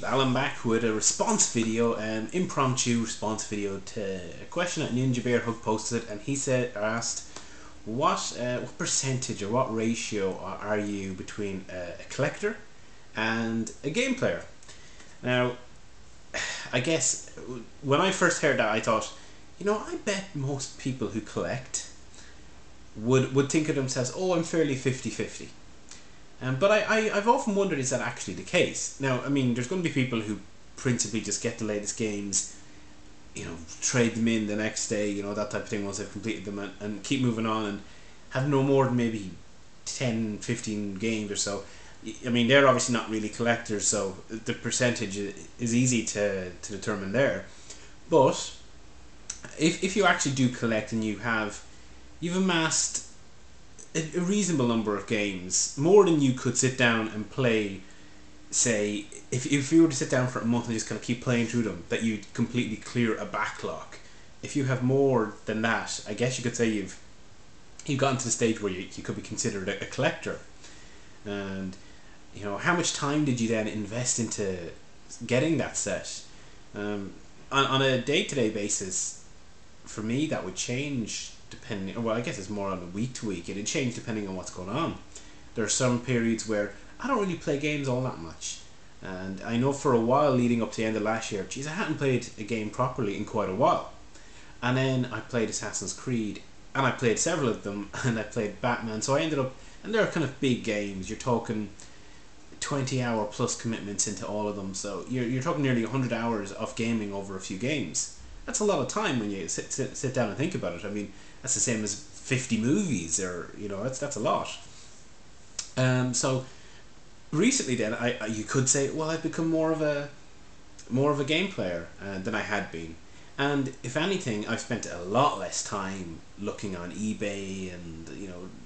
Alan back with a response video, impromptu response video to a question that Ninjabearhug posted, and he asked, what percentage or what ratio are you between a collector and a game player? Now, I guess when I first heard that, I thought, I bet most people who collect would think of themselves, oh, I'm fairly 50-50. But I've often wondered, is that actually the case? Now, I mean, there's going to be people who principally just get the latest games, trade them in the next day, that type of thing once they've completed them, and keep moving on and have no more than maybe 10, 15 games or so. I mean, they're obviously not really collectors, so the percentage is easy to determine there. But if you actually do collect and you've amassed a reasonable number of games, more than you could sit down and play, say, if you were to sit down for a month and just kind of keep playing through them, that you'd completely clear a backlog. If you have more than that, I guess you could say you've gotten to the stage where you could be considered a collector. And how much time did you then invest into getting that set? On a day-to-day basis, for me, that would change depending. Well, I guess it's more on a week to week. It'd change depending on what's going on. There are some periods where I don't really play games all that much, and I know for a while leading up to the end of last year, I hadn't played a game properly in quite a while. And then I played Assassin's Creed, and I played several of them, and I played Batman. So I ended up, and they're kind of big games. You're talking 20-hour plus commitments into all of them. So you're talking nearly 100 hours of gaming over a few games. That's a lot of time when you sit down and think about it. I mean, that's the same as 50 movies, or that's a lot. So recently, then you could say, well, I've become more of a game player than I had been, and if anything, I've spent a lot less time looking on eBay and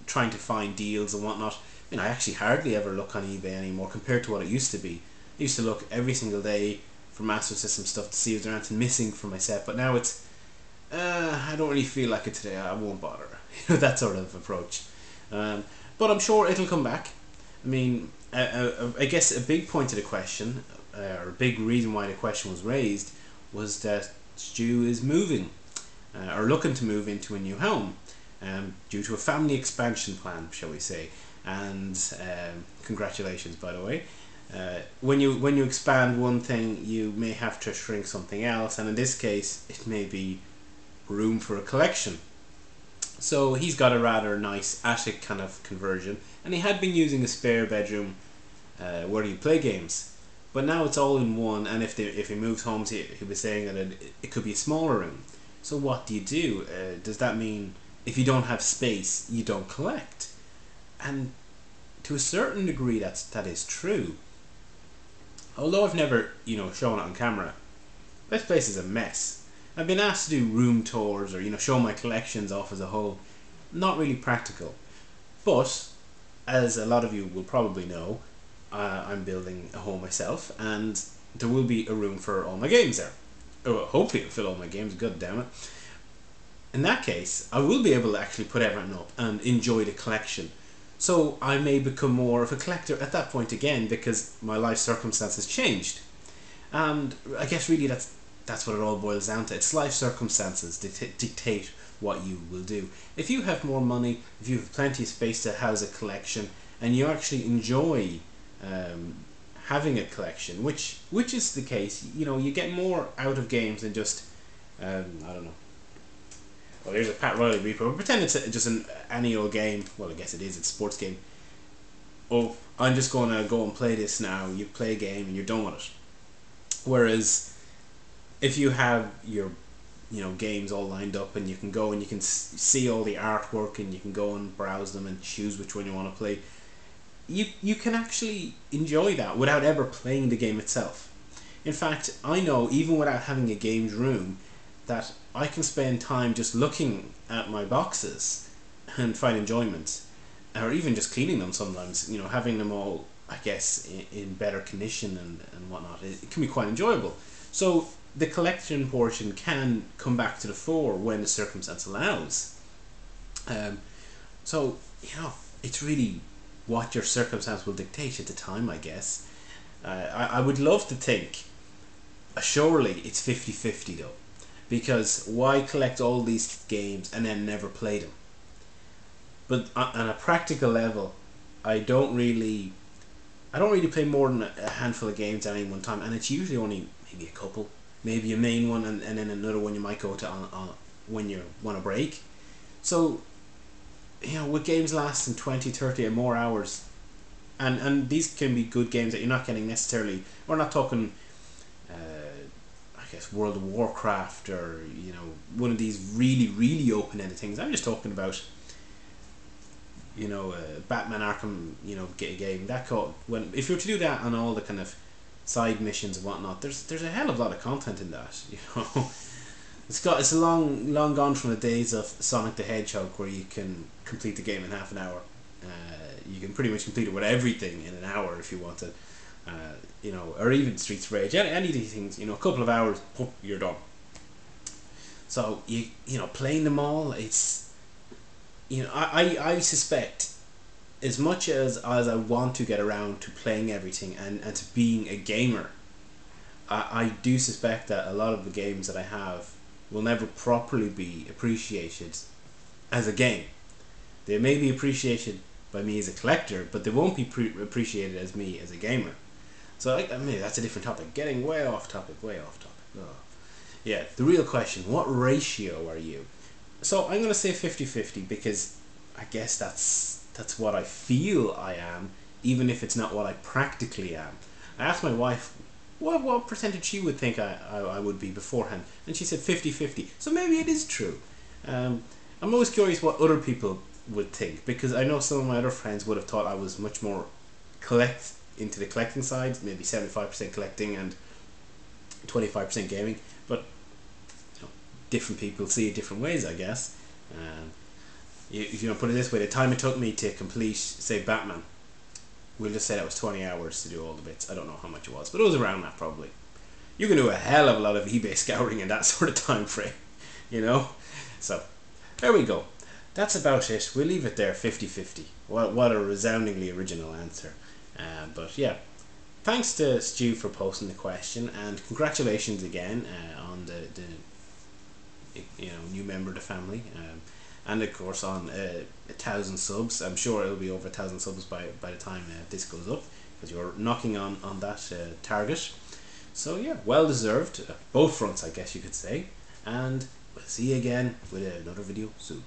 trying to find deals and whatnot. I mean, I actually hardly ever look on eBay anymore compared to what it used to be. I used to look every single day for Master System stuff to see if there's anything missing from my set, but now it's I don't really feel like it today, I won't bother. That sort of approach. But I'm sure it'll come back. I mean, I guess a big point of the question, or a big reason why the question was raised, was that Stu is moving, or looking to move into a new home, due to a family expansion plan, shall we say. And congratulations, by the way. When you expand one thing, you may have to shrink something else, and in this case, it may be room for a collection. So he's got a rather nice attic kind of conversion, and he had been using a spare bedroom where he'd play games, but now it's all in one. And if he moves home, he was saying that it could be a smaller room. So what do you do? Does that mean if you don't have space, you don't collect? And to a certain degree, that is true. Although I've never shown it on camera, this place is a mess. I've been asked to do room tours or show my collections off as a whole. Not really practical, but as a lot of you will probably know, I'm building a home myself, and there will be a room for all my games there. Oh, hopefully it'll fill all my games. God damn it! In that case, I will be able to actually put everything up and enjoy the collection. So I may become more of a collector at that point again, because my life circumstances changed, and I guess really that's what it all boils down to. It's life circumstances dictate what you will do. If you have more money, if you have plenty of space to house a collection, and you actually enjoy having a collection, which is the case, you get more out of games than just I don't know. Well, here's a Pat Riley Reaper. But pretend it's just an any old game. Well, I guess it is. It's a sports game. Oh, I'm just going to go and play this now. You play a game and you're done with it. Whereas if you have your games all lined up, and you can go and you can see all the artwork, and you can go and browse them and choose which one you want to play, you can actually enjoy that without ever playing the game itself. In fact, I know, even without having a games room, that I can spend time just looking at my boxes and find enjoyment, or even just cleaning them sometimes, having them all, I guess, in better condition and whatnot. It can be quite enjoyable. So the collection portion can come back to the fore when the circumstance allows. So it's really what your circumstance will dictate at the time, I guess. I would love to think, surely it's 50-50 though, because why collect all these games and then never play them? But on a practical level, I don't really play more than a handful of games at any one time, and it's usually only maybe a couple, maybe a main one, and then another one you might go to on when you want a break. So, with games lasting 20, 30 or more hours, and these can be good games that you're not getting necessarily. We're not talking, I guess, World of Warcraft or one of these really really open-ended things. I'm just talking about Batman Arkham, game that if you were to do that on all the kind of side missions and whatnot, there's a hell of a lot of content in that. It's long gone from the days of Sonic the Hedgehog where you can complete the game in half an hour. You can pretty much complete it with everything in an hour if you wanted. Or even Streets of Rage, any of these things, a couple of hours, you're done. So playing them all, it's I suspect, as much as I want to get around to playing everything and to being a gamer, I do suspect that a lot of the games that I have will never properly be appreciated as a game. They may be appreciated by me as a collector, but they won't be appreciated as me as a gamer. So I mean, that's a different topic. Getting way off topic. Oh. Yeah, the real question, what ratio are you? So I'm going to say 50-50 because I guess that's what I feel I am, even if it's not what I practically am. I asked my wife what percentage she would think I would be beforehand, and she said 50-50. So maybe it is true. I'm always curious what other people would think, because I know some of my other friends would have thought I was much more into the collecting side, maybe 75% collecting and 25% gaming, but different people see it different ways, I guess. If you put it this way, the time it took me to complete, say, Batman, we'll just say that was 20 hours to do all the bits. I don't know how much it was, but it was around that probably. You can do a hell of a lot of eBay scouring in that sort of time frame, So, there we go. That's about it. We'll leave it there, 50-50. What a resoundingly original answer. But yeah, thanks to Stu for posting the question, and congratulations again on the new member of the family, and of course on 1,000 subs. I'm sure it'll be over 1,000 subs by the time this goes up, because you're knocking on that target. So yeah, well deserved, both fronts, I guess you could say, and we'll see you again with another video soon.